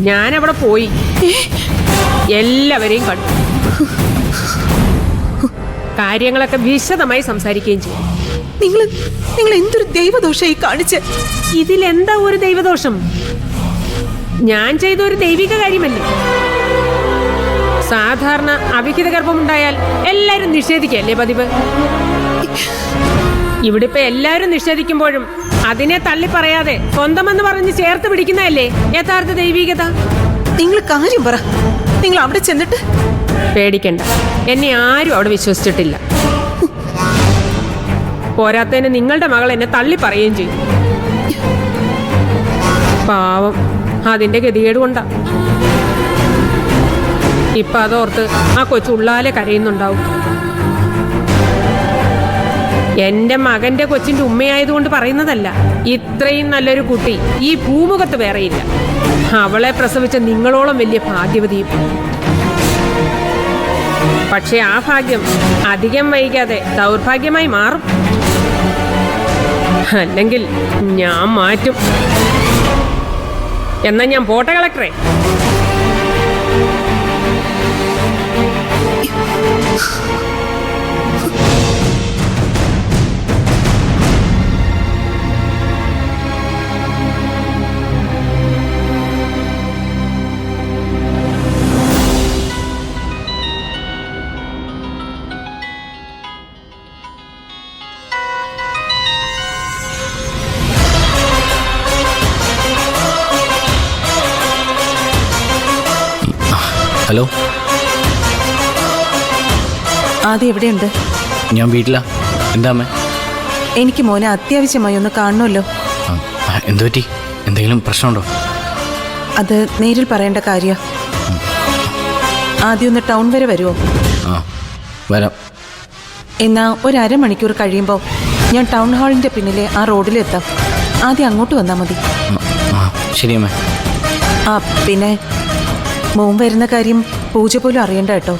ഞാനവിടെ പോയി എല്ലാവരെയും കണ്ടു. കാര്യങ്ങളൊക്കെ വിശദമായി സംസാരിക്കുകയും ചെയ്യും. നിങ്ങൾ എന്തൊരു ദൈവദോഷമായി കാണിച്ച്. ഇതിലെന്താ ഒരു ദൈവദോഷം? ഞാൻ ചെയ്ത ഒരു ദൈവിക കാര്യമല്ലേ? സാധാരണ അവിഹിത ഗർഭമുണ്ടായാൽ എല്ലാരും നിഷേധിക്കല്ലേ പതിവ്? ഇവിടെ ഇപ്പൊ എല്ലാരും നിഷേധിക്കുമ്പോഴും അതിനെ തള്ളി പറയാതെ സ്വന്തമെന്ന് പറഞ്ഞ് ചേർത്ത് പിടിക്കുന്നതല്ലേ യഥാർത്ഥ ദൈവികത. നിങ്ങൾ കാര്യം പറ. നിങ്ങൾ അവിടെ ചെന്നിട്ട്. പേടിക്കണ്ട, എന്നെ ആരും അവിടെ വിശ്വസിച്ചിട്ടില്ല. പോരാത്തതിന് നിങ്ങളുടെ മകൾ എന്നെ തള്ളി പറയുകയും ചെയ്യും. പാവം, അതിന്റെ ഗതികേട് കൊണ്ടാ. ഇപ്പൊ അതോർത്ത് ആ കൊച്ചുള്ളാലെ കരയുന്നുണ്ടാവും. എന്റെ മകന്റെ കൊച്ചിന്റെ ഉമ്മയായതുകൊണ്ട് പറയുന്നതല്ല. ഇത്രയും നല്ലൊരു കുട്ടി ഈ ഭൂമുഖത്ത് വേറെയില്ല. അവളെ പ്രസവിച്ച നിങ്ങളോളം വലിയ ഭാഗ്യവതിയും. പക്ഷെ ആ ഭാഗ്യം അധികം വൈകാതെ ദൗർഭാഗ്യമായി മാറും. അല്ലെങ്കിൽ ഞാൻ മാറ്റും. എന്നാ ഞാൻ പോട്ടെ കളക്ടറെ. ഹലോ, ആദ്യം എവിടെയുണ്ട്? ഞാൻ വീട്ടിലാ. എന്താ അമ്മേ? എനിക്ക് മോനെ അത്യാവശ്യമായി ഒന്ന് കാണണമല്ലോ. എന്തു പറ്റി? എന്തെങ്കിലും പ്രശ്നമുണ്ടോ? അത് നേരിൽ പറയേണ്ട കാര്യ. ആദ്യം ഒന്ന് ടൗൺ വരെ വരുമോ? ആ, വരാം. എന്നാ ഒരു അരമണിക്കൂർ കഴിയുമ്പോൾ ഞാൻ ടൗൺ ഹാളിന്റെ പിന്നിലെ ആ റോഡിലെത്താം. ആദ്യം അങ്ങോട്ട് വന്നാൽ മതി. ശരി അമ്മേ. ആ പിന്നെ മോൻ വരുന്ന കാര്യം പൂജ പോലും അറിയണ്ട കേട്ടോ.